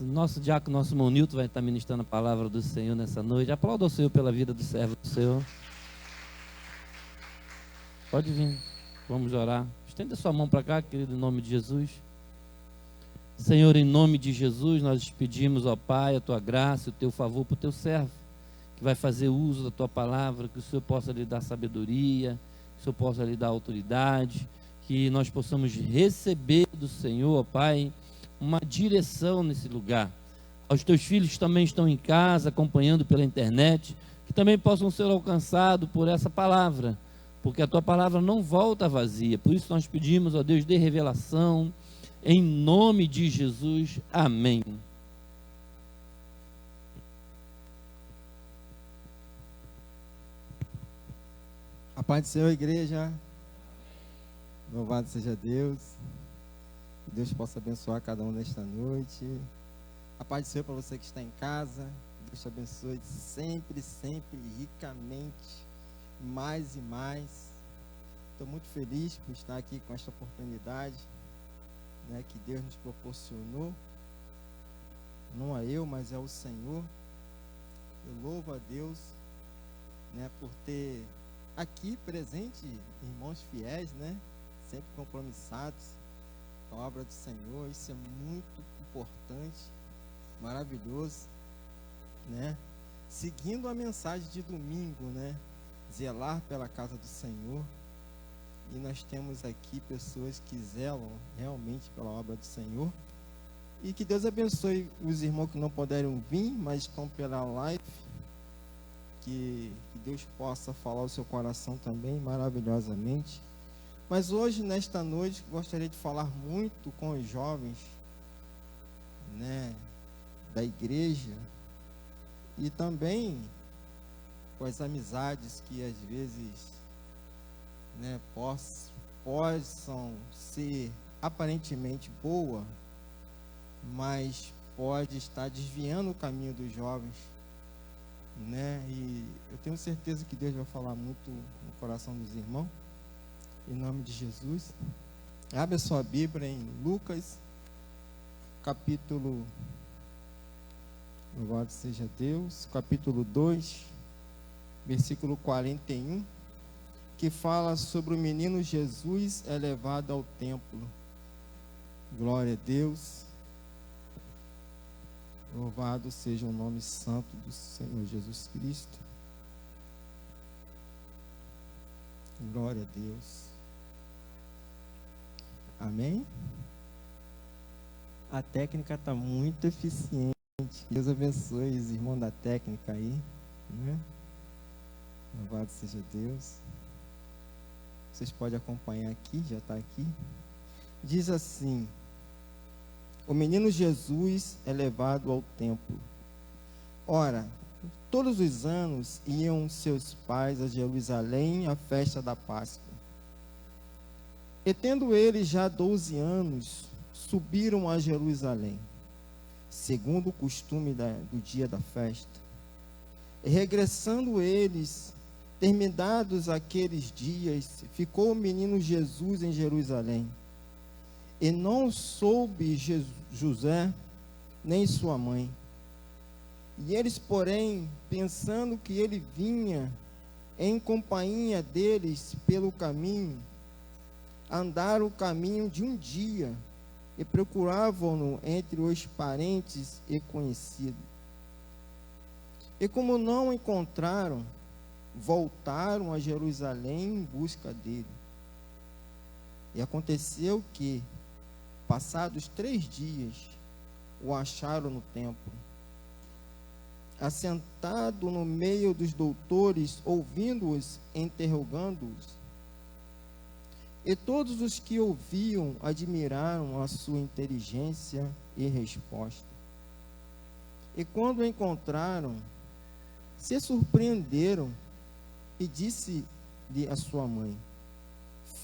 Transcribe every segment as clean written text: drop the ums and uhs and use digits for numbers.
Nosso diácono, nosso irmão Nilton vai estar ministrando a palavra do Senhor nessa noite. Aplauda o Senhor pela vida do servo do Senhor. Pode vir, vamos orar. Estenda sua mão para cá, querido, em nome de Jesus. Senhor, em nome de Jesus, nós te pedimos, ó Pai, a tua graça, o teu favor para o teu servo, que vai fazer uso da tua palavra, que o Senhor possa lhe dar sabedoria, que o Senhor possa lhe dar autoridade, que nós possamos receber do Senhor, ó Pai, uma direção nesse lugar. Aos teus filhos que também estão em casa, acompanhando pela internet, que também possam ser alcançados por essa palavra, porque a tua palavra não volta vazia. Por isso nós pedimos, ó Deus, dê revelação, em nome de Jesus, amém. A paz do Senhor, igreja. Louvado seja Deus. Que Deus possa abençoar cada um nesta noite. A paz do Senhor para você que está em casa. Deus te abençoe sempre, sempre, ricamente, mais e mais. Estou muito feliz por estar aqui com esta oportunidade, né, que Deus nos proporcionou. Não é eu, mas é o Senhor. Eu louvo a Deus, né, por ter aqui presente irmãos fiéis, né, sempre compromissados com a obra do Senhor. Isso é muito importante, maravilhoso, né? Seguindo a mensagem de domingo, né, zelar pela casa do Senhor. E nós temos aqui pessoas que zelam realmente pela obra do Senhor. E que Deus abençoe os irmãos que não puderam vir, mas estão pela live. Que Deus possa falar o seu coração também maravilhosamente. Mas hoje, nesta noite, gostaria de falar muito com os jovens, né, da igreja, e também com as amizades que às vezes, né, possam ser aparentemente boa, mas pode estar desviando o caminho dos jovens, né? E eu tenho certeza que Deus vai falar muito no coração dos irmãos, em nome de Jesus. Abre a sua Bíblia em Lucas, capítulo, louvado seja Deus, capítulo 2, versículo 41, que fala sobre o menino Jesus elevado ao templo. Glória a Deus. Louvado seja o nome santo do Senhor Jesus Cristo. Glória a Deus. Amém? A técnica está muito eficiente. Deus abençoe os irmãos da técnica aí, né? Louvado seja Deus. Vocês podem acompanhar aqui, já está aqui. Diz assim: o menino Jesus é levado ao templo. Ora, todos os anos iam seus pais a Jerusalém à festa da Páscoa. E tendo eles já 12 anos, subiram a Jerusalém, segundo o costume do dia da festa. E regressando eles, terminados aqueles dias, ficou o menino Jesus em Jerusalém. E não soube José, nem sua mãe. E eles, porém, pensando que ele vinha em companhia deles pelo caminho, andaram o caminho de um dia e procuravam-no entre os parentes e conhecidos. E como não o encontraram, voltaram a Jerusalém em busca dele. E aconteceu que, passados 3 dias, o acharam no templo, assentado no meio dos doutores, ouvindo-os, interrogando-os. E todos os que ouviam admiraram a sua inteligência e resposta. E quando o encontraram, se surpreenderam e disse-lhe a sua mãe: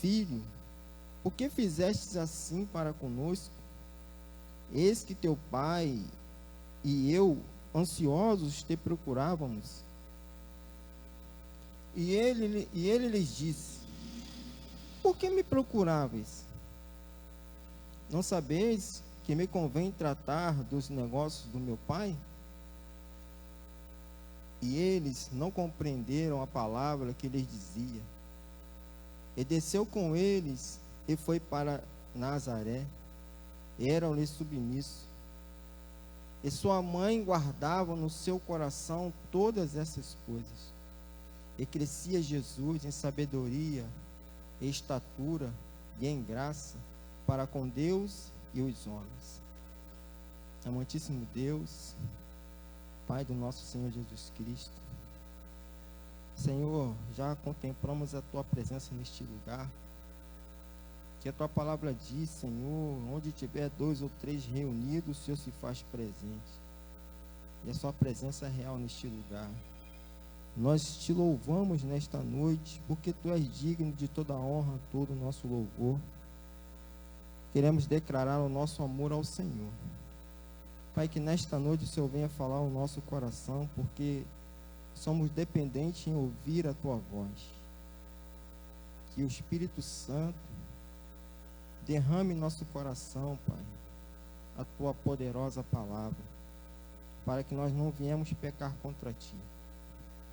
Filho, por que fizestes assim para conosco? Eis que teu pai e eu, ansiosos, te procurávamos. E ele lhes disse: Por que me procuráveis? Não sabeis que me convém tratar dos negócios do meu pai? E eles não compreenderam a palavra que lhes dizia. E desceu com eles e foi para Nazaré. Eram-lhe submissos. E sua mãe guardava no seu coração todas essas coisas. E crescia Jesus em sabedoria, em estatura e em graça para com Deus e os homens. Amantíssimo Deus, Pai do nosso Senhor Jesus Cristo, Senhor, já contemplamos a Tua presença neste lugar, que a Tua palavra diz, Senhor, onde tiver 2 ou 3 reunidos, o Senhor se faz presente, e a Sua presença é real neste lugar. Nós Te louvamos nesta noite, porque Tu és digno de toda a honra, todo o nosso louvor. Queremos declarar o nosso amor ao Senhor. Pai, que nesta noite o Senhor venha falar ao nosso coração, porque somos dependentes em ouvir a Tua voz. Que o Espírito Santo derrame em nosso coração, Pai, a Tua poderosa palavra, para que nós não viemos pecar contra Ti.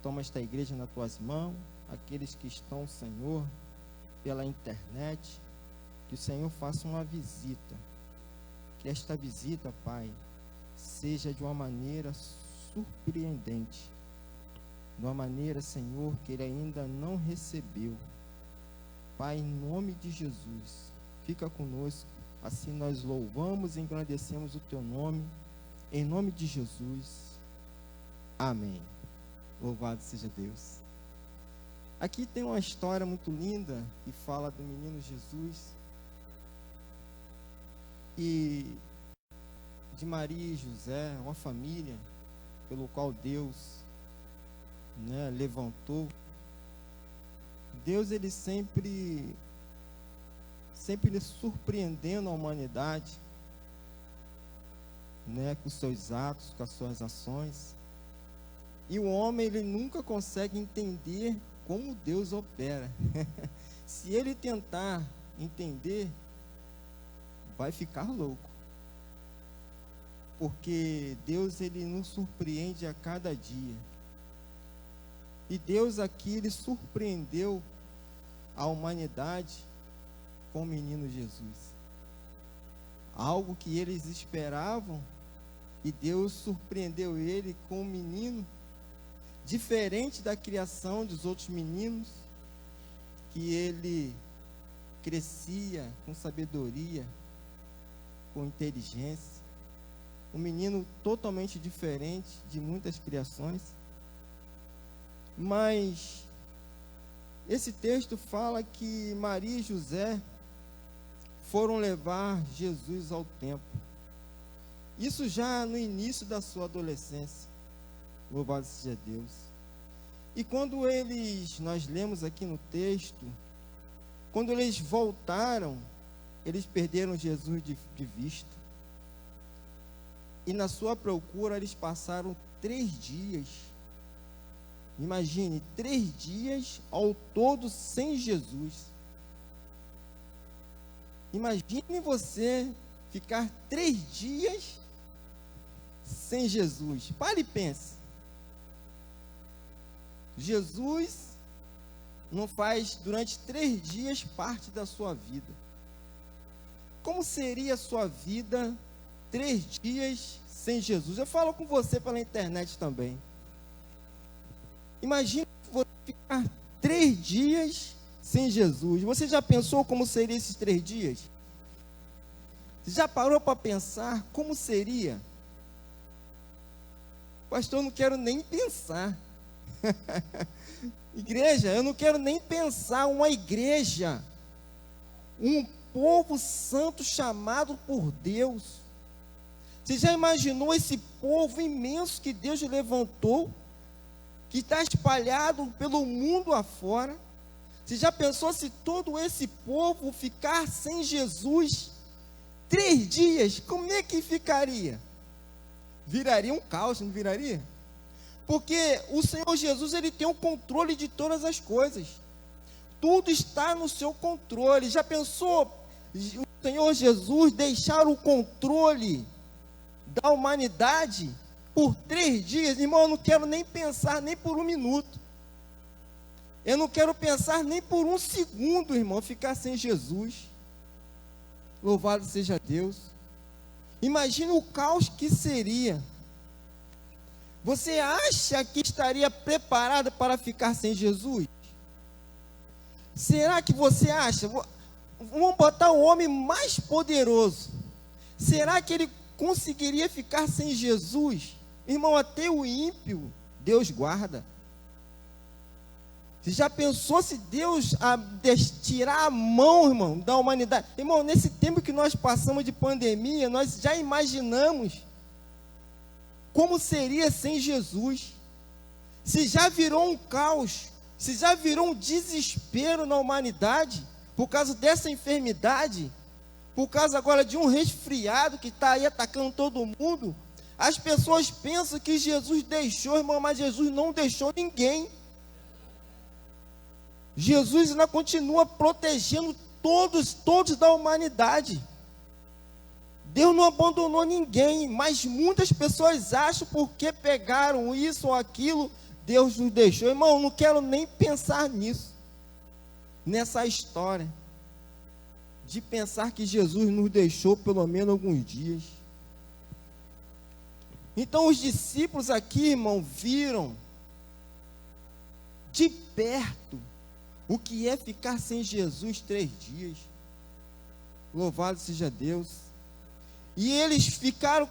Toma esta igreja nas Tuas mãos, aqueles que estão, Senhor, pela internet, que o Senhor faça uma visita, que esta visita, Pai, seja de uma maneira surpreendente, de uma maneira, Senhor, que ele ainda não recebeu. Pai, em nome de Jesus, fica conosco, assim nós louvamos e engrandecemos o Teu nome, em nome de Jesus, amém. Louvado seja Deus. Aqui tem uma história muito linda que fala do menino Jesus e de Maria e José, uma família pelo qual Deus, levantou. Deus, ele sempre lhe surpreendendo a humanidade, com seus atos, com as suas ações. E o homem, ele nunca consegue entender como Deus opera. Se ele tentar entender, vai ficar louco. Porque Deus, ele nos surpreende a cada dia. E Deus aqui, ele surpreendeu a humanidade com o menino Jesus. Algo que eles esperavam, e Deus surpreendeu ele com o menino, diferente da criação dos outros meninos, que ele crescia com sabedoria, com inteligência. Um menino totalmente diferente de muitas criações. Mas esse texto fala que Maria e José foram levar Jesus ao templo. Isso já no início da sua adolescência. Louvado seja Deus. E quando nós lemos aqui no texto, quando eles voltaram, eles perderam Jesus de vista. E na sua procura, eles passaram 3 dias. Imagine, 3 dias ao todo sem Jesus. Imagine você ficar 3 dias sem Jesus. Pare e pense. Jesus não faz durante 3 dias parte da sua vida. Como seria a sua vida 3 dias sem Jesus? Eu falo com você pela internet também. Imagine você ficar 3 dias sem Jesus. Você já pensou como seria esses 3 dias? Já parou para pensar como seria? Pastor, eu não quero nem pensar. Igreja, eu não quero nem pensar. Uma igreja, um povo santo chamado por Deus. Você já imaginou esse povo imenso que Deus levantou, que está espalhado pelo mundo afora? Você já pensou se todo esse povo ficar sem Jesus 3 dias? Como é que ficaria? Viraria um caos, não viraria? Porque o Senhor Jesus, ele tem o controle de todas as coisas. Tudo está no seu controle. Já pensou? Senhor Jesus deixar o controle da humanidade por 3 dias, irmão, eu não quero nem pensar nem por 1 minuto. Eu não quero pensar nem por 1 segundo, irmão, ficar sem Jesus. Louvado seja Deus. Imagina o caos que seria. Você acha que estaria preparado para ficar sem Jesus? Será que você acha? Vamos botar o homem mais poderoso. Será que ele conseguiria ficar sem Jesus? Irmão, até o ímpio Deus guarda. Você já pensou se Deus tirar a mão, irmão, da humanidade? Irmão, nesse tempo que nós passamos de pandemia, nós já imaginamos como seria sem Jesus. Se já virou um caos, se já virou um desespero na humanidade, por causa dessa enfermidade, por causa agora de um resfriado que está aí atacando todo mundo, as pessoas pensam que Jesus deixou, irmão, mas Jesus não deixou ninguém. Jesus ainda continua protegendo todos da humanidade. Deus não abandonou ninguém, mas muitas pessoas acham porque pegaram isso ou aquilo, Deus nos deixou. Irmão, eu não quero nem pensar nisso, nessa história, de pensar que Jesus nos deixou pelo menos alguns dias. Então os discípulos aqui, irmão, viram de perto o que é ficar sem Jesus 3 dias. Louvado seja Deus. E eles ficaram,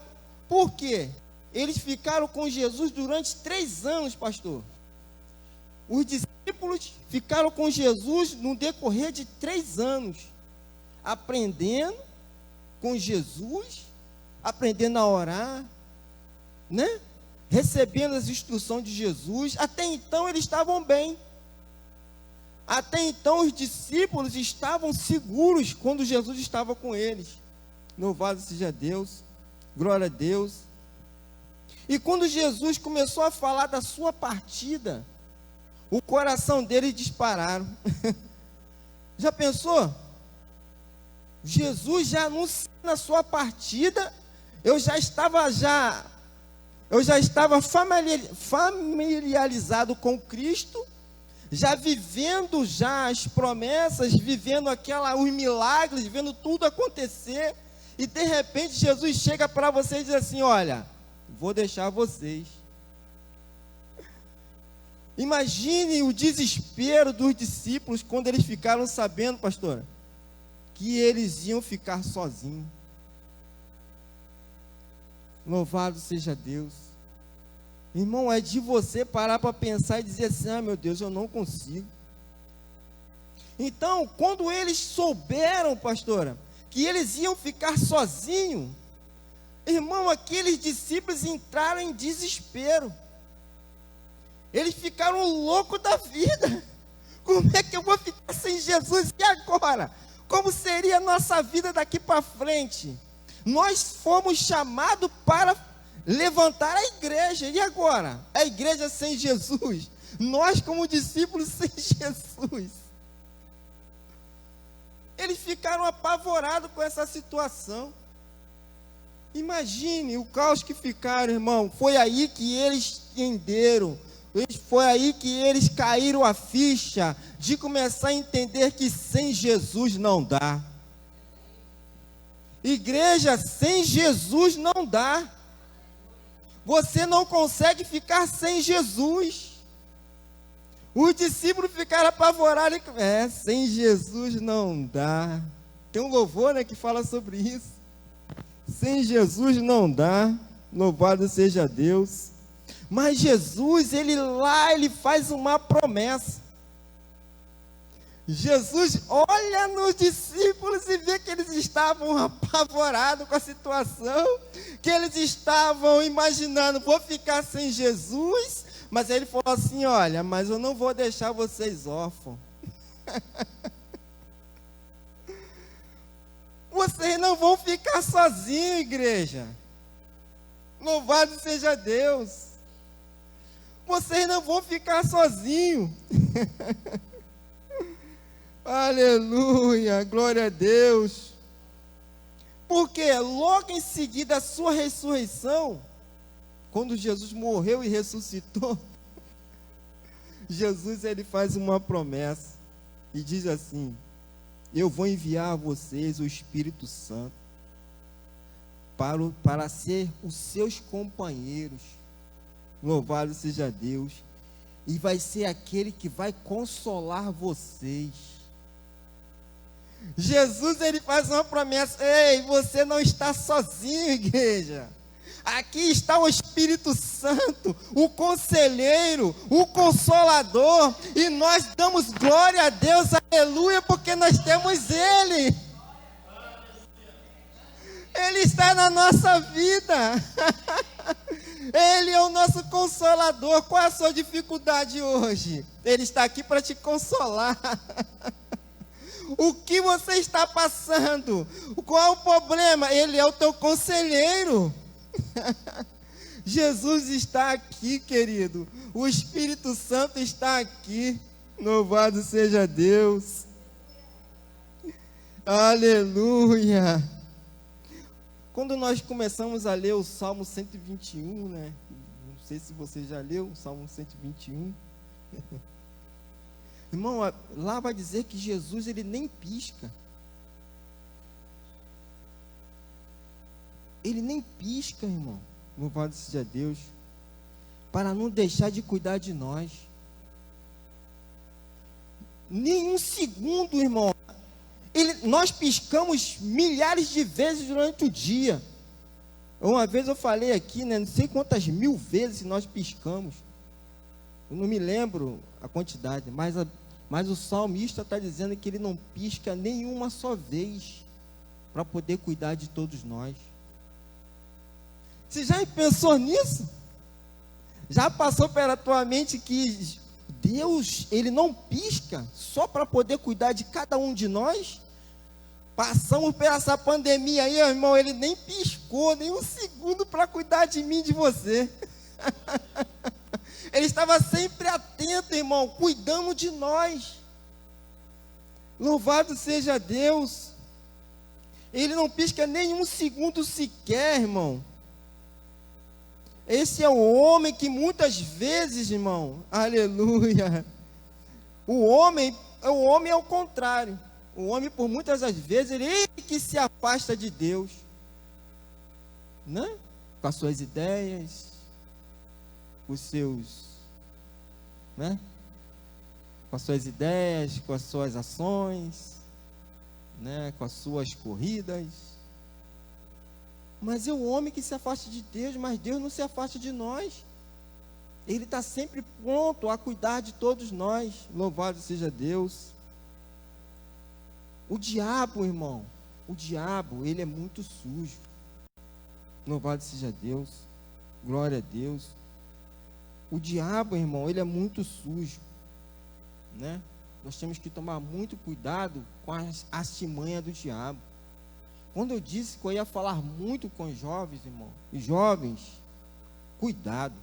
por quê? Eles ficaram com Jesus durante 3 anos, pastor. Os discípulos ficaram com Jesus no decorrer de 3 anos, aprendendo com Jesus, aprendendo a orar, né? Recebendo as instruções de Jesus. Até então eles estavam bem. Até então os discípulos estavam seguros quando Jesus estava com eles. Louvado seja Deus, glória a Deus. E quando Jesus começou a falar da sua partida, o coração deles dispararam. Já pensou? Jesus já anunciou na sua partida, eu já estava familiarizado com Cristo, já vivendo já as promessas, vivendo os milagres, vendo tudo acontecer, e de repente Jesus chega para você e diz assim: olha, vou deixar vocês. Imagine o desespero dos discípulos quando eles ficaram sabendo, pastor, que eles iam ficar sozinhos. Louvado seja Deus. Irmão, é de você parar para pensar e dizer assim: ah, meu Deus, eu não consigo. Então, quando eles souberam, pastora, que eles iam ficar sozinhos, irmão, aqueles discípulos entraram em desespero. Eles ficaram loucos da vida. Como é que eu vou ficar sem Jesus? E agora? Como seria a nossa vida daqui para frente? Nós fomos chamados para levantar a igreja. E agora? A igreja sem Jesus. Nós como discípulos sem Jesus. Eles ficaram apavorados com essa situação. Imagine o caos que ficaram, irmão. Foi aí que eles entenderam. Foi aí que eles caíram a ficha de começar a entender que sem Jesus não dá. Igreja, sem Jesus não dá. Você não consegue ficar sem Jesus. Os discípulos ficaram apavorados. Sem Jesus não dá. Tem um louvor, né, que fala sobre isso. Sem Jesus não dá. Louvado seja Deus. Mas Jesus, ele faz uma promessa. Jesus olha nos discípulos e vê que eles estavam apavorados com a situação, que eles estavam imaginando: vou ficar sem Jesus. Mas ele falou assim: olha, mas eu não vou deixar vocês órfãos. Vocês não vão ficar sozinhos, igreja. Louvado seja Deus. Vocês não vão ficar sozinhos. Aleluia, glória a Deus. Porque logo em seguida a sua ressurreição, quando Jesus morreu e ressuscitou, Jesus ele faz uma promessa e diz assim: eu vou enviar a vocês o Espírito Santo para ser os seus companheiros. Louvado seja Deus. E vai ser aquele que vai consolar vocês. Jesus ele faz uma promessa: ei, você não está sozinho, igreja. Aqui está o Espírito Santo, o conselheiro, o consolador, e nós damos glória a Deus, aleluia, porque nós temos Ele. Ele está na nossa vida. Ele é o nosso consolador. Qual é a sua dificuldade hoje? Ele está aqui para te consolar. O que você está passando? Qual é o problema? Ele é o teu conselheiro. Jesus está aqui, querido. O Espírito Santo está aqui. Louvado seja Deus. Aleluia. Quando nós começamos a ler o Salmo 121, né? Não sei se você já leu o Salmo 121. Irmão, lá vai dizer que Jesus ele nem pisca. Ele nem pisca, irmão. Louvado seja Deus. Para não deixar de cuidar de nós. Nem um segundo, irmão. Nós piscamos milhares de vezes durante o dia. Uma vez eu falei aqui, né? Não sei quantas mil vezes nós piscamos. Eu não me lembro a quantidade, mas o salmista está dizendo que ele não pisca nenhuma só vez para poder cuidar de todos nós. Você já pensou nisso? Já passou pela tua mente que Deus, ele não pisca só para poder cuidar de cada um de nós? Passamos por essa pandemia aí, irmão, ele nem piscou, nem um segundo para cuidar de mim e de você. Ele estava sempre atento, irmão, cuidando de nós. Louvado seja Deus. Ele não pisca nem um segundo sequer, irmão. Esse é o homem que muitas vezes, irmão, aleluia. O homem é o contrário. O homem, por muitas das vezes, ele que se afasta de Deus, né? Com as suas ideias, os seus, né? Com as suas ideias, com as suas ações, né? Com as suas corridas. Mas é o homem que se afasta de Deus, mas Deus não se afasta de nós. Ele está sempre pronto a cuidar de todos nós. Louvado seja Deus. O diabo, irmão, ele é muito sujo. Louvado seja Deus. Glória a Deus. O diabo, irmão, ele é muito sujo, né? Nós temos que tomar muito cuidado com a artimanha do diabo. Quando eu disse que eu ia falar muito com os jovens, irmão, os jovens, cuidado.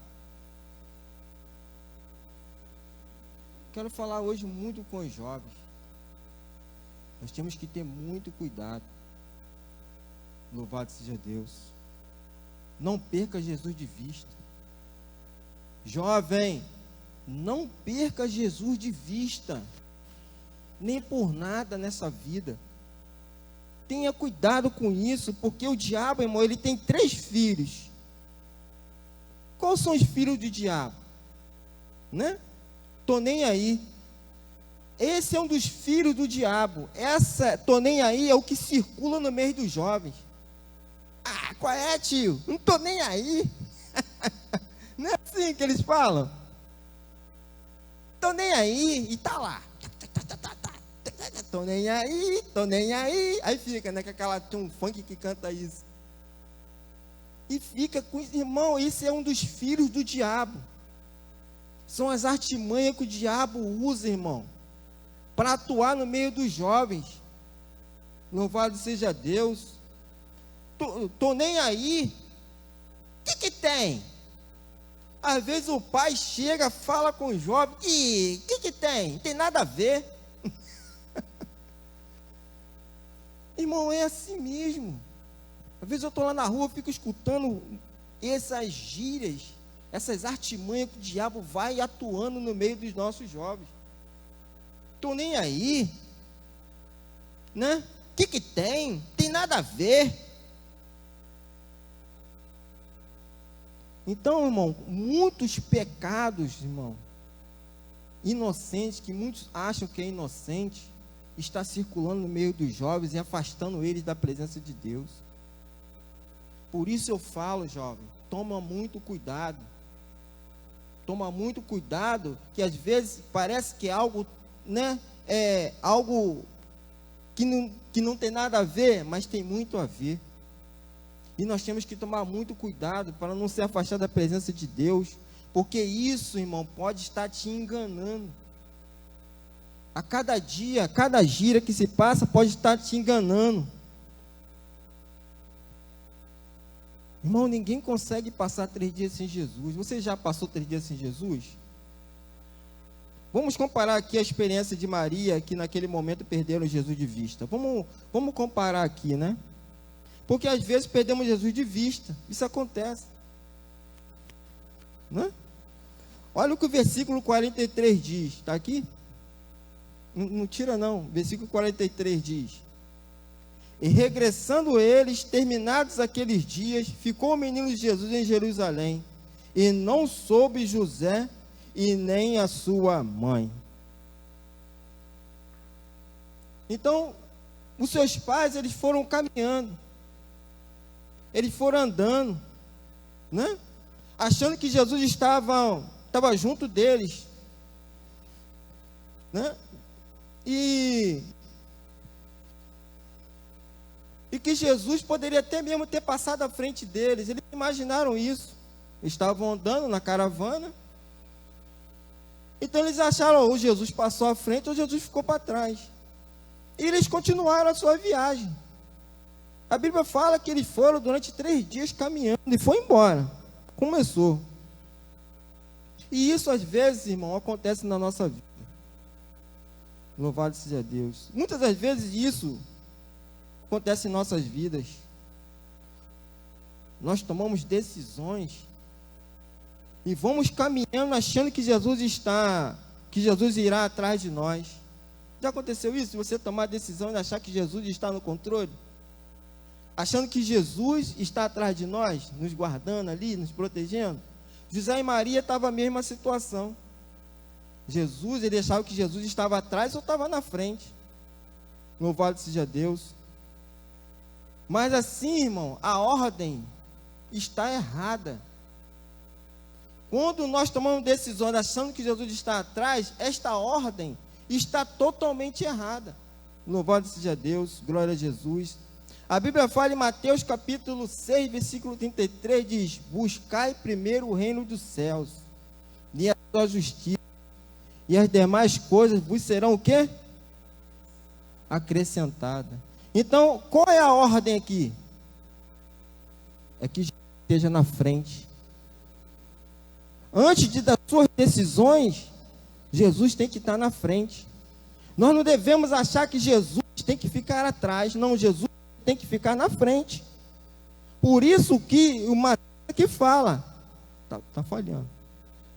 Quero falar hoje muito com os jovens. Nós temos que ter muito cuidado. Louvado seja Deus. Não perca Jesus de vista. Jovem, não perca Jesus de vista. Nem por nada nessa vida. Tenha cuidado com isso, porque o diabo, irmão, ele tem 3 filhos. Quais são os filhos do diabo? Né? Tô nem aí. Esse é um dos filhos do diabo. Tô nem aí é o que circula no meio dos jovens. Ah, qual é, tio? Não tô nem aí. Não é assim que eles falam? Tô nem aí e tá lá. Tô nem aí, tô nem aí. Aí fica, né? Tem um funk que canta isso. E fica com isso, irmão. Esse é um dos filhos do diabo. São as artimanhas que o diabo usa, irmão, para atuar no meio dos jovens. Louvado seja Deus. Tô nem aí. O que tem? Às vezes o pai chega, fala com o jovem. E o que tem? Não tem nada a ver. Irmão, é assim mesmo. Às vezes eu estou lá na rua, fico escutando essas gírias, essas artimanhas que o diabo vai atuando no meio dos nossos jovens. Estou nem aí, né? O que tem? Tem nada a ver. Então, irmão, muitos pecados, irmão, inocentes, que muitos acham que é inocente, está circulando no meio dos jovens e afastando eles da presença de Deus. Por isso eu falo, jovem, toma muito cuidado. Toma muito cuidado, que às vezes parece que é algo, né, é algo que não tem nada a ver, mas tem muito a ver. E nós temos que tomar muito cuidado para não se afastar da presença de Deus, porque isso, irmão, pode estar te enganando. A cada dia, cada gira que se passa pode estar te enganando. Irmão, ninguém consegue passar 3 dias sem Jesus. Você já passou 3 dias sem Jesus? Vamos comparar aqui a experiência de Maria, que naquele momento perderam Jesus de vista. Vamos comparar aqui, né? Porque às vezes perdemos Jesus de vista. Isso acontece, né? Olha o que o versículo 43 diz. Está aqui? Não tira não. Versículo 43 diz: e regressando eles, terminados aqueles dias, ficou o menino Jesus em Jerusalém, e não soube José e nem a sua mãe. Então, os seus pais, eles foram caminhando, eles foram andando, né? Achando que Jesus estava junto deles, né? E que Jesus poderia até mesmo ter passado à frente deles. Eles imaginaram isso. Estavam andando na caravana. Então eles acharam, ou Jesus passou à frente, ou Jesus ficou para trás. E eles continuaram a sua viagem. A Bíblia fala que eles foram durante 3 dias caminhando e foi embora. Começou. E isso às vezes, irmão, acontece na nossa vida. Louvado seja Deus. Muitas das vezes isso acontece em nossas vidas. Nós tomamos decisões e vamos caminhando achando que Jesus irá atrás de nós. Já aconteceu isso? Você tomar a decisão e achar que Jesus está no controle? Achando que Jesus está atrás de nós, nos guardando ali, nos protegendo? José e Maria estavam na mesma situação. Ele achava que Jesus estava atrás ou estava na frente. Louvado seja Deus. Mas assim, irmão, a ordem está errada. Quando nós tomamos decisões achando que Jesus está atrás, esta ordem está totalmente errada. Louvado seja Deus, glória a Jesus. A Bíblia fala em Mateus capítulo 6, versículo 33, diz: buscai primeiro o reino dos céus e a sua justiça, e as demais coisas vos serão o quê? Acrescentada. Então, qual é a ordem aqui? É que Jesus esteja na frente. Antes das suas decisões, Jesus tem que estar na frente. Nós não devemos achar que Jesus tem que ficar atrás. Não, Jesus tem que ficar na frente. Por isso que o Mateus aqui fala, está falhando,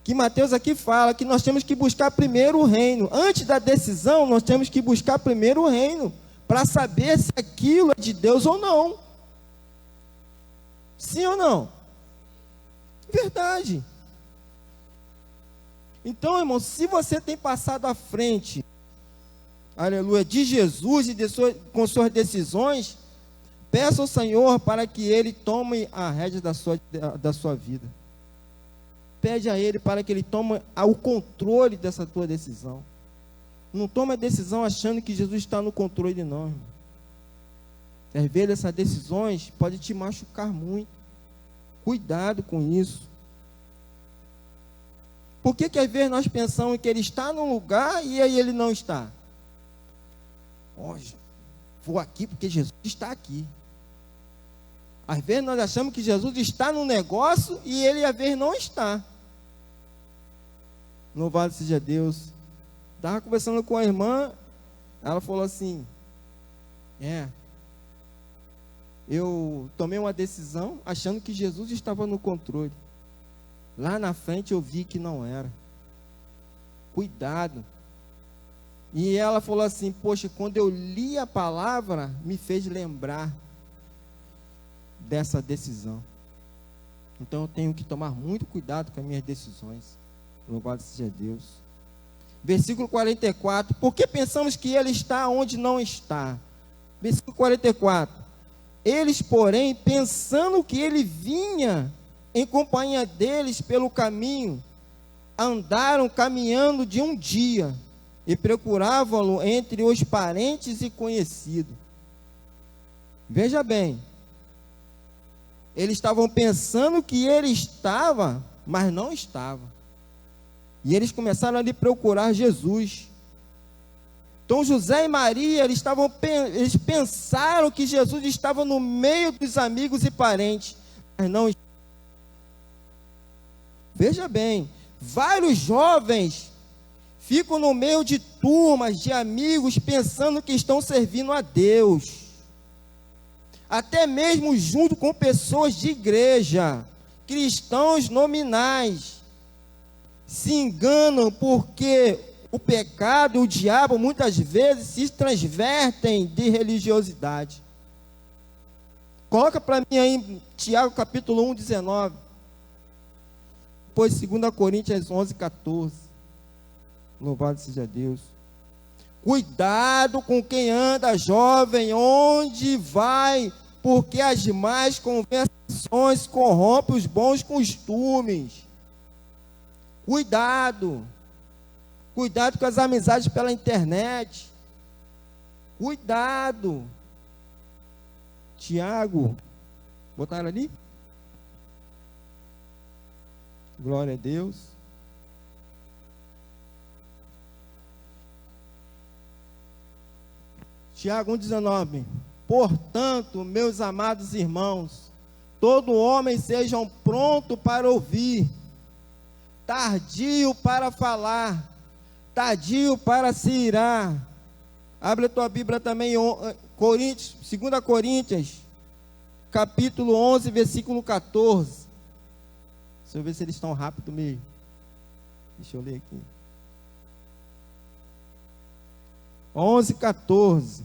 que Mateus aqui fala que nós temos que buscar primeiro o reino. Antes da decisão, nós temos que buscar primeiro o reino, para saber se aquilo é de Deus ou não. Sim ou não? Verdade. Então, irmão, se você tem passado à frente, aleluia, de Jesus e com suas decisões, peça ao Senhor para que Ele tome a rédea da sua vida. Pede a Ele para que Ele tome o controle dessa tua decisão. Não tome a decisão achando que Jesus está no controle, não, irmão. Às vezes essas decisões podem te machucar muito. Cuidado com isso. Por que às vezes nós pensamos que Ele está num lugar e aí Ele não está? Hoje, vou aqui porque Jesus está aqui. Às vezes nós achamos que Jesus está num negócio e Ele às vezes não está. Louvado seja Deus. Estava conversando com a irmã, ela falou assim, eu tomei uma decisão achando que Jesus estava no controle. Lá na frente eu vi que não era. Cuidado. E ela falou assim: poxa, quando eu li a palavra, me fez lembrar dessa decisão. Então eu tenho que tomar muito cuidado com as minhas decisões. Louvado seja Deus. Versículo 44. Por que pensamos que ele está onde não está? Versículo 44. Eles, porém, pensando que ele vinha em companhia deles pelo caminho, andaram caminhando de um dia e procuravam-no entre os parentes e conhecidos. Veja bem, eles estavam pensando que ele estava, mas não estava. E eles começaram a lhe procurar Jesus. Então José e Maria, eles pensaram que Jesus estava no meio dos amigos e parentes, mas não estava. Veja bem, vários jovens ficam no meio de turmas de amigos pensando que estão servindo a Deus. Até mesmo junto com pessoas de igreja, cristãos nominais, se enganam porque o pecado e o diabo muitas vezes se transvertem de religiosidade. Coloca para mim aí Tiago capítulo 1, 19. Depois 2 Coríntios 11, 14. Louvado seja Deus. Cuidado com quem anda, jovem, onde vai, porque as más conversações corrompem os bons costumes. Cuidado. Cuidado com as amizades pela internet. Cuidado. Tiago, botaram ali? Glória a Deus. Tiago 1,19. Portanto, meus amados irmãos, todo homem sejam pronto para ouvir, tardio para falar, tardio para se irar. Abre a tua Bíblia também, 2 Coríntios, capítulo 11, versículo 14. Deixa eu ver se eles estão rápido mesmo. Deixa eu ler aqui. 11, 14.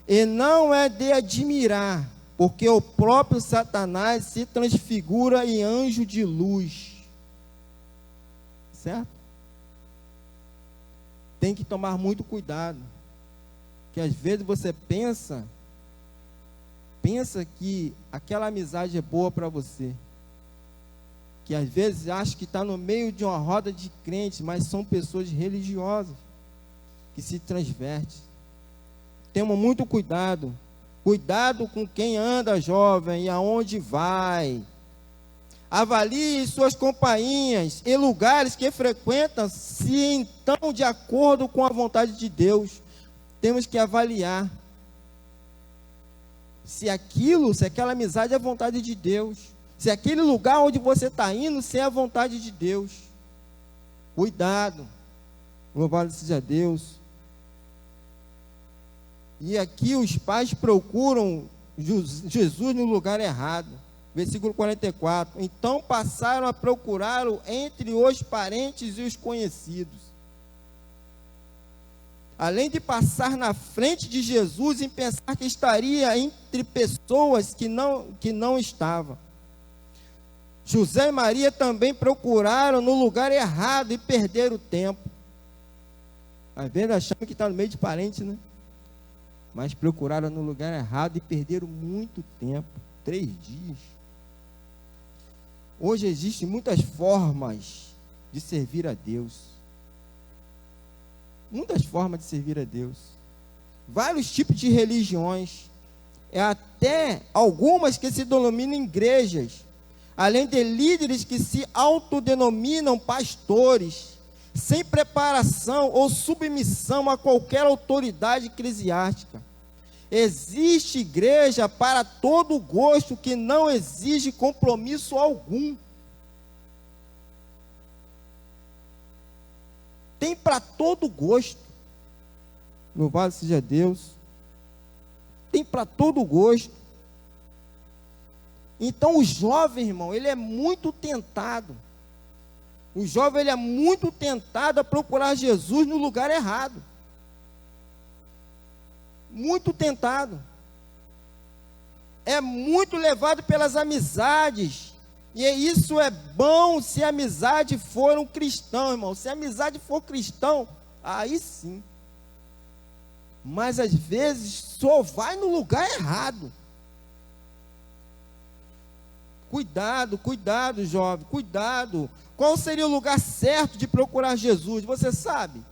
E não é de admirar, porque o próprio Satanás se transfigura em anjo de luz. Certo? Tem que tomar muito cuidado. Que às vezes você pensa que aquela amizade é boa para você. Que às vezes acha que está no meio de uma roda de crentes, mas são pessoas religiosas que se transvertem. Temos muito cuidado. Cuidado com quem anda, jovem, e aonde vai. Avalie suas companhias e lugares que frequentam, se então de acordo com a vontade de Deus. Temos que avaliar se aquela amizade é a vontade de Deus. Se aquele lugar onde você está indo, se é a vontade de Deus. Cuidado. Louvado seja Deus. E aqui os pais procuram Jesus no lugar errado. Versículo 44. Então passaram a procurá-lo entre os parentes e os conhecidos. Além de passar na frente de Jesus e pensar que estaria entre pessoas que não estavam. José e Maria também procuraram no lugar errado e perderam o tempo. Às vezes achamos que está no meio de parentes, né? Mas procuraram no lugar errado e perderam muito tempo, 3 dias. Hoje existem muitas formas de servir a Deus. Muitas formas de servir a Deus. Vários tipos de religiões. Até algumas que se denominam igrejas. Além de líderes que se autodenominam pastores, sem preparação ou submissão a qualquer autoridade eclesiástica. Existe igreja para todo gosto que não exige compromisso algum. Tem para todo gosto. Louvado seja Deus. Tem para todo gosto. Então o jovem, irmão, ele é muito tentado. O jovem, ele é muito tentado a procurar Jesus no lugar errado. Muito tentado. É muito levado pelas amizades. E isso é bom se a amizade for um cristão, irmão. Se a amizade for cristão, aí sim. Mas às vezes só vai no lugar errado. Cuidado, cuidado, jovem, cuidado. Qual seria o lugar certo de procurar Jesus? Você sabe?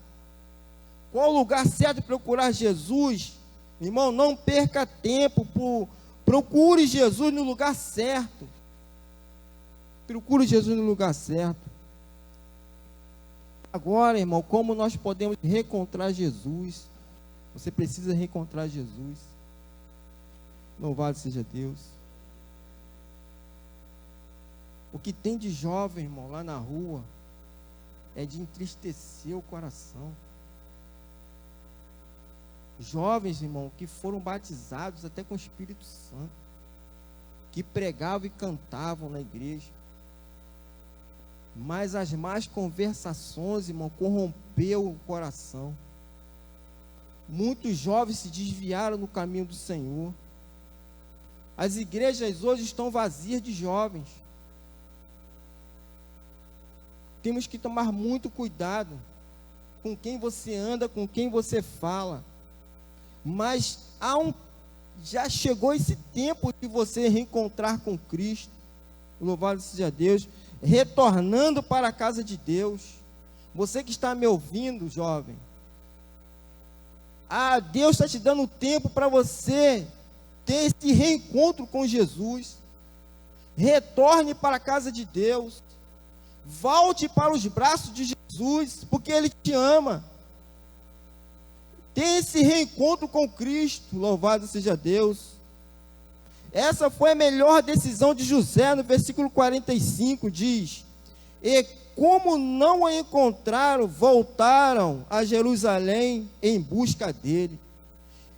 Qual o lugar certo de procurar Jesus? Irmão, não perca tempo. Procure Jesus no lugar certo. Procure Jesus no lugar certo. Agora, irmão, como nós podemos reencontrar Jesus? Você precisa reencontrar Jesus. Louvado seja Deus. O que tem de jovem, irmão, lá na rua, é de entristecer o coração. Jovens, irmão, que foram batizados até com o Espírito Santo, que pregavam e cantavam na igreja, mas as más conversações, irmão, corrompeu o coração. Muitos jovens se desviaram no caminho do Senhor. As igrejas hoje estão vazias de jovens. Temos que tomar muito cuidado com quem você anda, com quem você fala. Mas já chegou esse tempo de você reencontrar com Cristo. Louvado seja Deus. Retornando para a casa de Deus. Você que está me ouvindo, jovem. Deus está te dando tempo para você ter esse reencontro com Jesus. Retorne para a casa de Deus. Volte para os braços de Jesus, porque Ele te ama. Tenha esse reencontro com Cristo. Louvado seja Deus. Essa foi a melhor decisão de José. No versículo 45 diz: e como não o encontraram, voltaram a Jerusalém em busca dele.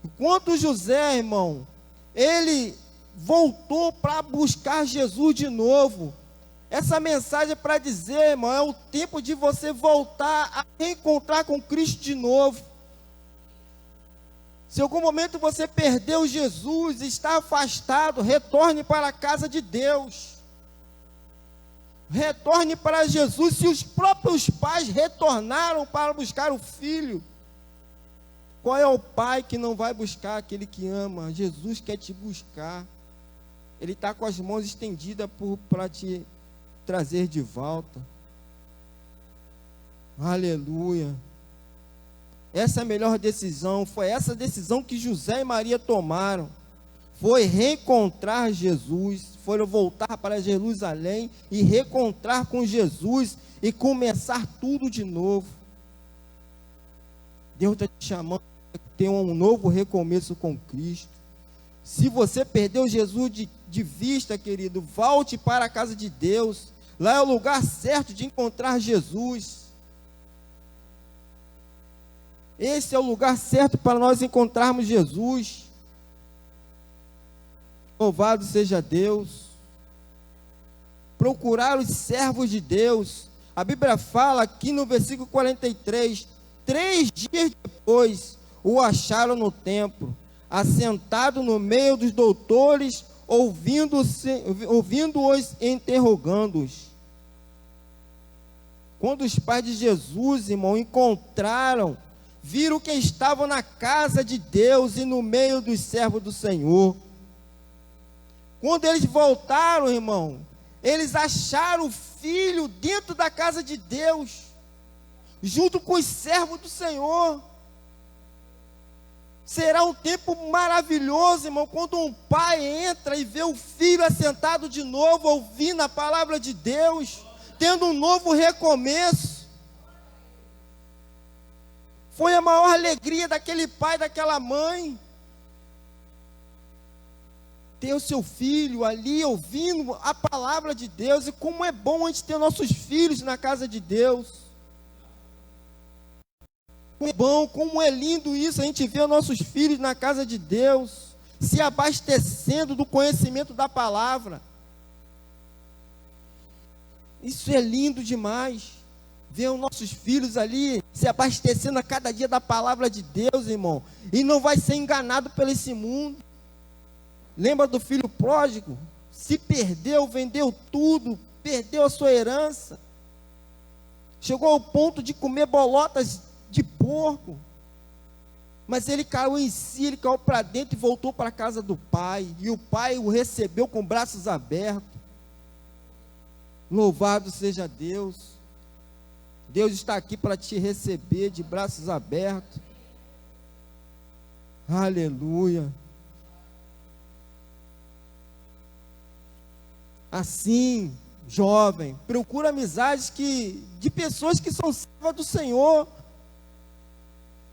Enquanto José, irmão, ele voltou para buscar Jesus de novo. Essa mensagem é para dizer, irmão, é o tempo de você voltar a reencontrar com Cristo de novo. Se em algum momento você perdeu Jesus, está afastado, retorne para a casa de Deus. Retorne para Jesus. Se os próprios pais retornaram para buscar o filho, qual é o pai que não vai buscar aquele que ama? Jesus quer te buscar. Ele está com as mãos estendidas para te trazer de volta. Aleluia. Essa é a melhor decisão. Foi essa decisão que José e Maria tomaram. Foi reencontrar Jesus. Foram voltar para Jerusalém e reencontrar com Jesus e começar tudo de novo. Deus está te chamando a ter um novo recomeço com Cristo. Se você perdeu Jesus de vista, querido, volte para a casa de Deus. Lá é o lugar certo de encontrar Jesus. Esse é o lugar certo para nós encontrarmos Jesus. Louvado seja Deus. Procurar os servos de Deus. A Bíblia fala aqui no versículo 43, 3 dias depois, o acharam no templo, assentado no meio dos doutores, ouvindo-os e interrogando-os. Quando os pais de Jesus, irmão, encontraram, viram que estavam na casa de Deus e no meio dos servos do Senhor. Quando eles voltaram, irmão, eles acharam o filho dentro da casa de Deus, junto com os servos do Senhor. Será um tempo maravilhoso, irmão, quando um pai entra e vê o filho assentado de novo, ouvindo a palavra de Deus, tendo um novo recomeço. Foi a maior alegria daquele pai, daquela mãe, ter o seu filho ali ouvindo a palavra de Deus. E como é bom a gente ter nossos filhos na casa de Deus. Como é bom, como é lindo isso, a gente vê os nossos filhos na casa de Deus, se abastecendo do conhecimento da palavra. Isso é lindo demais. Ver os nossos filhos ali se abastecendo a cada dia da palavra de Deus, irmão. E não vai ser enganado pelo esse mundo. Lembra do filho pródigo? Se perdeu, vendeu tudo, perdeu a sua herança. Chegou ao ponto de comer bolotas de porco. Mas ele caiu em si, ele caiu para dentro e voltou para a casa do pai. E o pai o recebeu com braços abertos. Louvado seja Deus. Deus está aqui para te receber de braços abertos. Aleluia. Assim, jovem, procura amizades de pessoas que são servas do Senhor.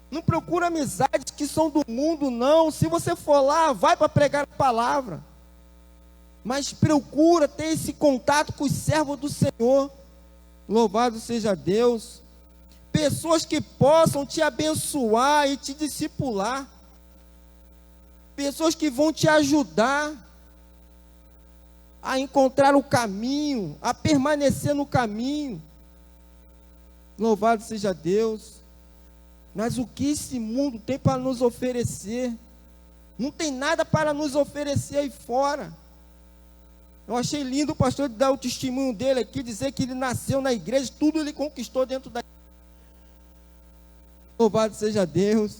Não procura amizades que são do mundo, não. Se você for lá, vai para pregar a palavra. Mas procura ter esse contato com os servos do Senhor. Louvado seja Deus. Pessoas que possam te abençoar e te discipular. Pessoas que vão te ajudar a encontrar o caminho, a permanecer no caminho. Louvado seja Deus. Mas o que esse mundo tem para nos oferecer? Não tem nada para nos oferecer aí fora. Eu achei lindo o pastor dar o testemunho dele aqui, dizer que ele nasceu na igreja, tudo ele conquistou dentro da igreja. Louvado seja Deus.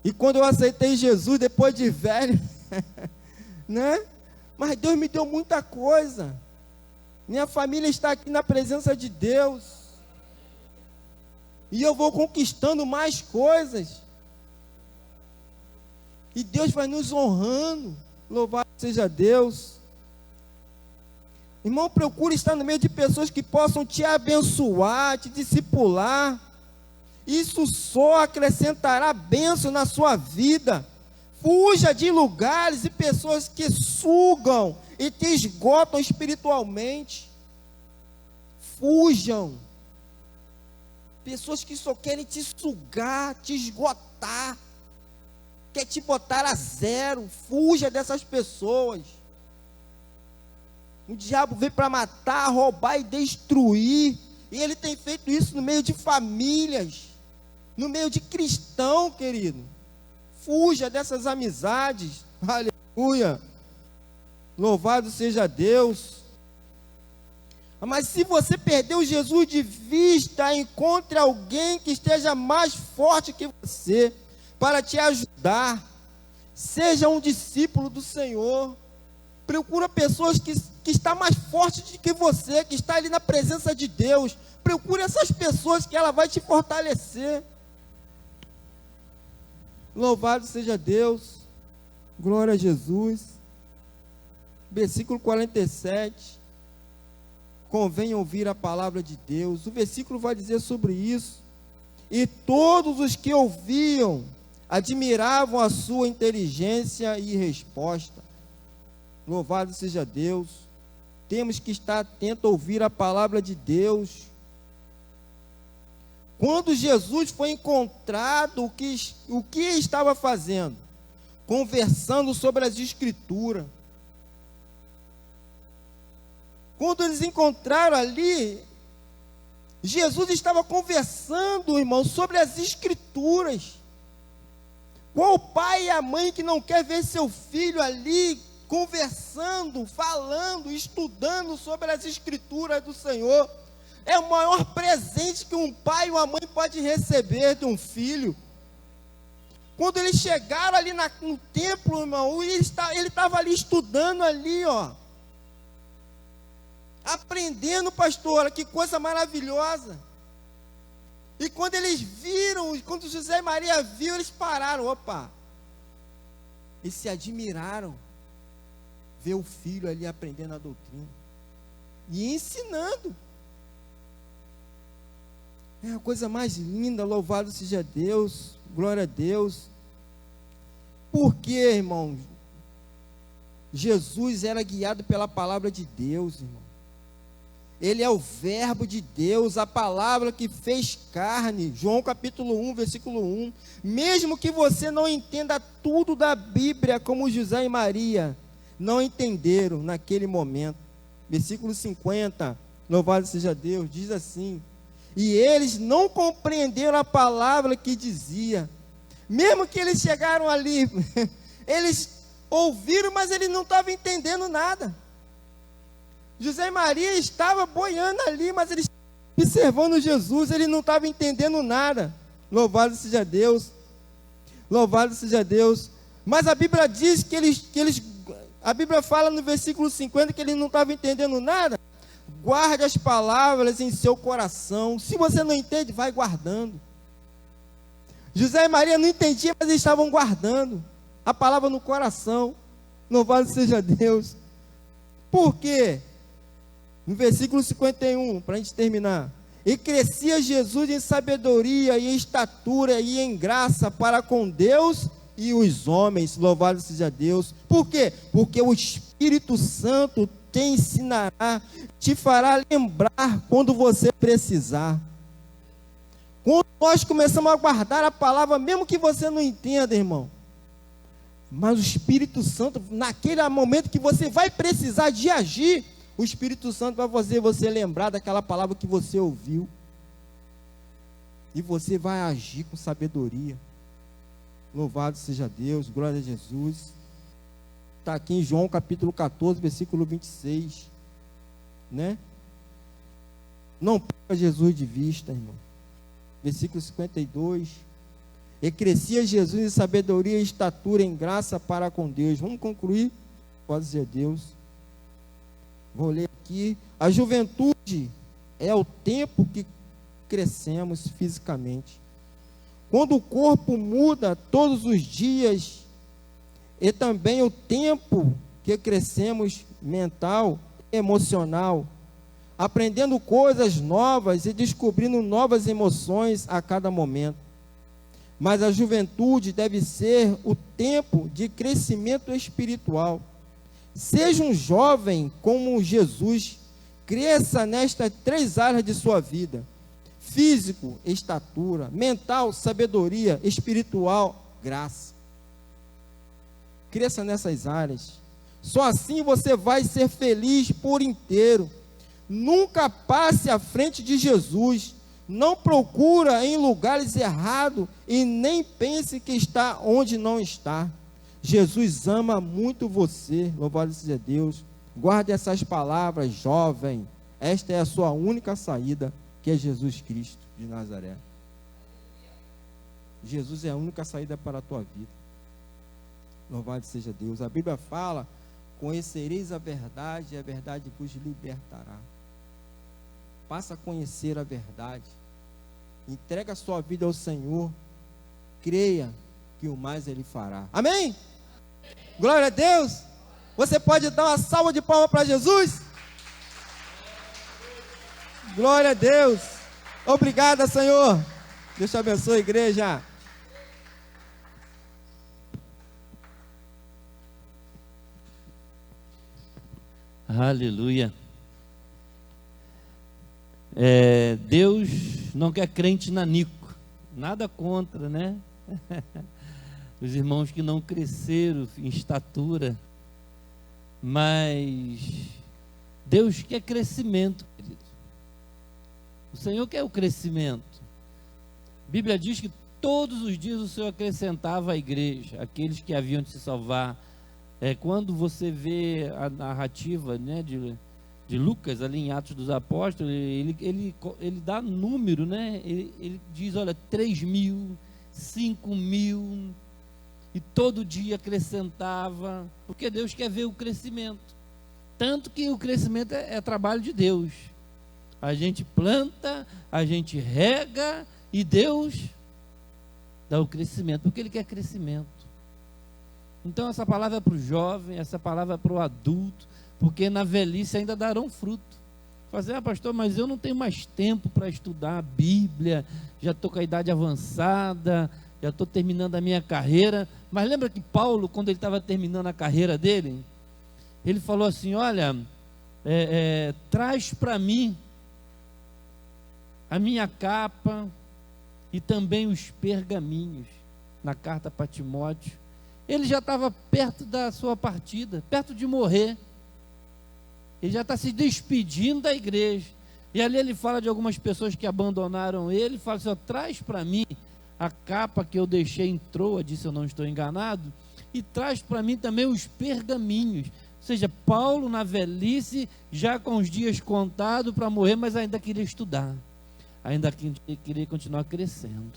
E quando eu aceitei Jesus, depois de velho, né? Mas Deus me deu muita coisa. Minha família está aqui na presença de Deus. E eu vou conquistando mais coisas. E Deus vai nos honrando. Louvado seja Deus. Irmão, procure estar no meio de pessoas que possam te abençoar, te discipular. Isso só acrescentará bênção na sua vida. Fuja de lugares e pessoas que sugam e te esgotam espiritualmente. Fujam. Pessoas que só querem te sugar, te esgotar. Quer te botar a zero. Fuja dessas pessoas. O diabo veio para matar, roubar e destruir. E ele tem feito isso no meio de famílias, no meio de cristão, querido. Fuja dessas amizades. Aleluia. Louvado seja Deus. Mas se você perdeu Jesus de vista, encontre alguém que esteja mais forte que você, para te ajudar. Seja um discípulo do Senhor. Procura pessoas que estão mais fortes do que você, que está ali na presença de Deus. Procure essas pessoas que ela vai te fortalecer. Louvado seja Deus. Glória a Jesus. Versículo 47. Convém ouvir a palavra de Deus. O versículo vai dizer sobre isso. E todos os que ouviam admiravam a sua inteligência e resposta. Louvado seja Deus. Temos que estar atentos a ouvir a palavra de Deus. Quando Jesus foi encontrado, o que estava fazendo? Conversando sobre as Escrituras. Quando eles encontraram ali, Jesus estava conversando, irmão, sobre as Escrituras. Qual o pai e a mãe que não quer ver seu filho ali conversando, falando, estudando sobre as Escrituras do Senhor? É o maior presente que um pai ou uma mãe pode receber de um filho. Quando eles chegaram ali no templo, irmão, ele estava ali estudando ali, ó. Aprendendo, pastora, que coisa maravilhosa. E quando eles viram, quando José e Maria viram, eles pararam, opa. E se admiraram. Ver o filho ali aprendendo a doutrina. E ensinando. É a coisa mais linda, louvado seja Deus, glória a Deus. Porque, irmão, Jesus era guiado pela palavra de Deus, irmão. Ele é o verbo de Deus, a palavra que fez carne. João capítulo 1, versículo 1. Mesmo que você não entenda tudo da Bíblia, como José e Maria não entenderam naquele momento. versículo 50, louvado seja Deus, diz assim: e eles não compreenderam a palavra que dizia. Mesmo que eles chegaram ali, eles ouviram, mas eles não estavam entendendo nada. José e Maria estavam boiando ali, mas eles estavam observando Jesus, eles não estavam entendendo nada. Louvado seja Deus, louvado seja Deus. Mas a Bíblia diz que a Bíblia fala no versículo 50 que eles não estavam entendendo nada. Guarde as palavras em seu coração. Se você não entende, vai guardando. José e Maria não entendiam, mas eles estavam guardando a palavra no coração. Louvado seja Deus. Por quê? No versículo 51, para a gente terminar: e crescia Jesus em sabedoria e em estatura e em graça para com Deus e os homens. Louvado seja Deus. Por quê? Porque o Espírito Santo te ensinará, te fará lembrar quando você precisar. Quando nós começamos a guardar a palavra, mesmo que você não entenda, irmão, mas o Espírito Santo, naquele momento que você vai precisar de agir, o Espírito Santo vai fazer você lembrar daquela palavra que você ouviu, e você vai agir com sabedoria. Louvado seja Deus, glória a Jesus. Está aqui em João capítulo 14, versículo 26, né? Não perca Jesus de vista, irmão. Versículo 52, e crescia Jesus em sabedoria e estatura em graça para com Deus. Vamos concluir, pode ser Deus. Vou ler aqui: a juventude é o tempo que crescemos fisicamente. Quando o corpo muda todos os dias, e também o tempo que crescemos mental e emocional, aprendendo coisas novas e descobrindo novas emoções a cada momento. Mas a juventude deve ser o tempo de crescimento espiritual. Seja um jovem como Jesus, cresça nestas 3 áreas de sua vida: físico, estatura; mental, sabedoria; espiritual, graça. Cresça nessas áreas. Só assim você vai ser feliz por inteiro. Nunca passe à frente de Jesus. Não procura em lugares errados e nem pense que está onde não está. Jesus ama muito você. Louvado seja Deus. Guarde essas palavras, jovem. Esta é a sua única saída, que é Jesus Cristo de Nazaré. Jesus é a única saída para a tua vida. Louvado seja Deus. A Bíblia fala: conhecereis a verdade e a verdade vos libertará. Passa a conhecer a verdade. Entrega a sua vida ao Senhor. Creia que o mais Ele fará. Amém? Glória a Deus. Você pode dar uma salva de palmas para Jesus? Glória a Deus. Obrigado, Senhor. Deus te abençoe, igreja. Aleluia. Deus não quer crente nanico. Nada contra, né? Os irmãos que não cresceram em estatura. Mas Deus quer crescimento, querido. O Senhor quer o crescimento. A Bíblia diz que todos os dias o Senhor acrescentava à igreja aqueles que haviam de se salvar. Quando você vê a narrativa, né, de Lucas, ali em Atos dos Apóstolos, ele dá número, né? Ele diz, olha, 3.000, 5.000, e todo dia acrescentava, porque Deus quer ver o crescimento. Tanto que o crescimento é trabalho de Deus. A gente planta, a gente rega, e Deus dá o crescimento, porque Ele quer crescimento. Então essa palavra é para o jovem, essa palavra é para o adulto, porque na velhice ainda darão fruto. Fazer, pastor, mas eu não tenho mais tempo para estudar a Bíblia, já estou com a idade avançada, já estou terminando a minha carreira. Mas lembra que Paulo, quando ele estava terminando a carreira dele, ele falou assim, olha, traz para mim a minha capa e também os pergaminhos, na carta para Timóteo. Ele já estava perto da sua partida, perto de morrer. Ele já está se despedindo da igreja. E ali ele fala de algumas pessoas que abandonaram ele, fala assim, ó, traz para mim a capa que eu deixei em Troade, se eu não estou enganado, e traz para mim também os pergaminhos. Ou seja, Paulo na velhice, já com os dias contados para morrer, mas ainda queria estudar, ainda queria continuar crescendo.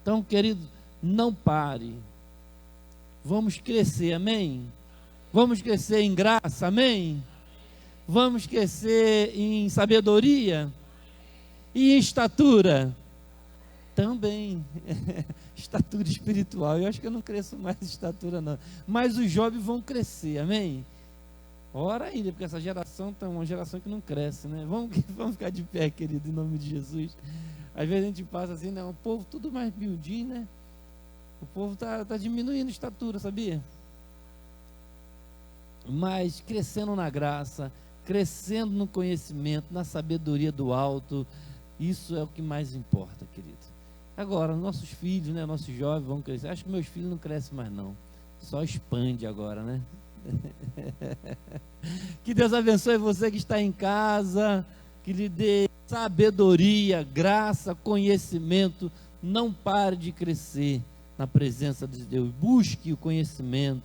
Então, querido, não pare, vamos crescer, amém? Vamos crescer em graça, amém? Vamos crescer em sabedoria e em estatura também. Estatura espiritual, eu acho que eu não cresço mais em estatura não, mas os jovens vão crescer, amém? Ora ainda, porque essa geração é uma geração que não cresce, né? Vamos ficar de pé, querido, em nome de Jesus. Às vezes a gente passa assim, né? O povo tudo mais miudinho, né? O povo tá diminuindo a estatura, sabia? Mas crescendo na graça, crescendo no conhecimento, na sabedoria do alto, isso é o que mais importa, querido. Agora, nossos filhos, né, nossos jovens vão crescer. Acho que meus filhos não crescem mais não, só expande agora, né? Que Deus abençoe você que está em casa, que lhe dê sabedoria, graça, conhecimento. Não pare de crescer na presença de Deus, busque o conhecimento,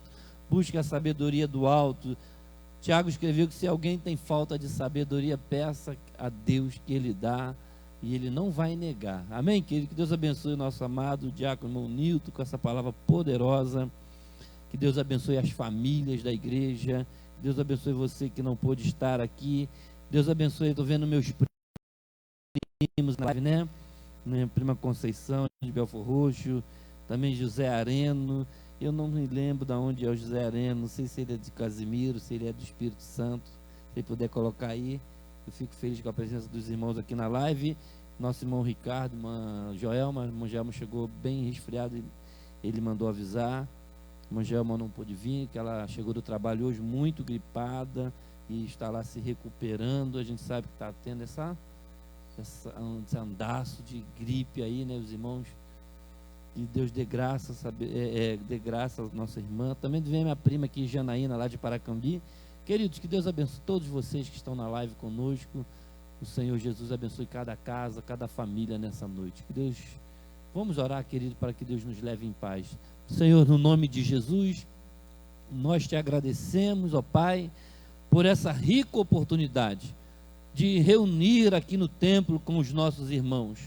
busque a sabedoria do alto. Tiago escreveu que se alguém tem falta de sabedoria, peça a Deus que Ele dá, e Ele não vai negar. Amém, querido? Que Deus abençoe o nosso amado diácono irmão Nilton com essa palavra poderosa. Que Deus abençoe as famílias da igreja. Que Deus abençoe você que não pôde estar aqui. Deus abençoe, estou vendo meus primos na live, né? Minha prima Conceição de Belfor Roxo, também José Areno. Eu não me lembro de onde é o José Areno, não sei se ele é de Casimiro, se ele é do Espírito Santo. Se ele puder colocar aí, eu fico feliz com a presença dos irmãos aqui na live. Nosso irmão Ricardo, irmã Joelma, irmã Joelma chegou bem resfriado, ele mandou avisar. Irmã Joelma não pôde vir, que ela chegou do trabalho hoje muito gripada e está lá se recuperando. A gente sabe que está tendo esse andaço de gripe aí, né, os irmãos. Que Deus dê graça, dê graça à nossa irmã. Também vem minha prima aqui, Janaína, lá de Paracambi. Queridos, que Deus abençoe todos vocês que estão na live conosco. O Senhor Jesus abençoe cada casa, cada família nessa noite. Que Deus, vamos orar, querido, para que Deus nos leve em paz. Senhor, no nome de Jesus, nós te agradecemos, ó Pai, por essa rica oportunidade de reunir aqui no templo com os nossos irmãos,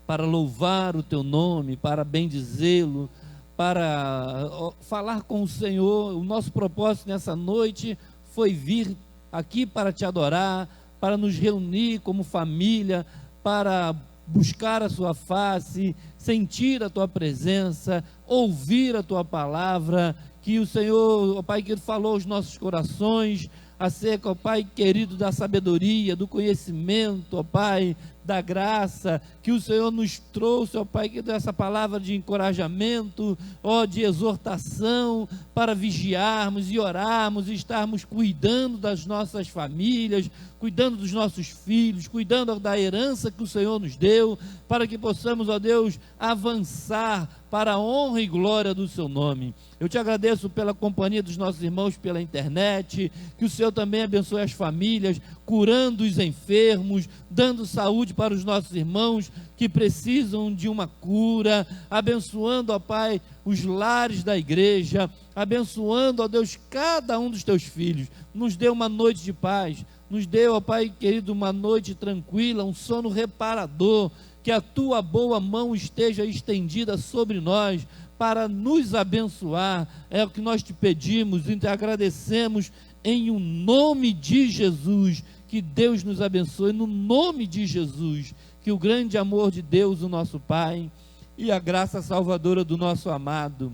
para louvar o teu nome, para bendizê-lo, para falar com o Senhor. O nosso propósito nessa noite foi vir aqui para te adorar, para nos reunir como família, para buscar a sua face, sentir a tua presença, ouvir a tua palavra, que o Senhor, ó Pai, que falou aos nossos corações, acerca, ó Pai querido, da sabedoria, do conhecimento, ó Pai, da graça, que o Senhor nos trouxe, ó Pai, que dessa palavra de encorajamento, ó, de exortação, para vigiarmos e orarmos e estarmos cuidando das nossas famílias, cuidando dos nossos filhos, cuidando da herança que o Senhor nos deu, para que possamos, ó Deus, avançar para a honra e glória do seu nome. Eu te agradeço pela companhia dos nossos irmãos pela internet, que o Senhor também abençoe as famílias, curando os enfermos, dando saúde para os nossos irmãos que precisam de uma cura, abençoando, ó Pai, os lares da igreja, abençoando, ó Deus, cada um dos teus filhos. Nos dê uma noite de paz, nos dê, ó Pai querido, uma noite tranquila, um sono reparador, que a tua boa mão esteja estendida sobre nós, para nos abençoar. É o que nós te pedimos e te agradecemos em o nome de Jesus. Que Deus nos abençoe no nome de Jesus. Que o grande amor de Deus, o nosso Pai, e a graça salvadora do nosso amado,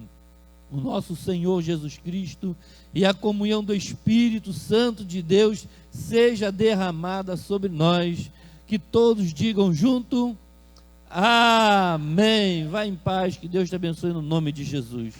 o nosso Senhor Jesus Cristo, e a comunhão do Espírito Santo de Deus seja derramada sobre nós. Que todos digam junto: amém. Vá em paz, que Deus te abençoe no nome de Jesus.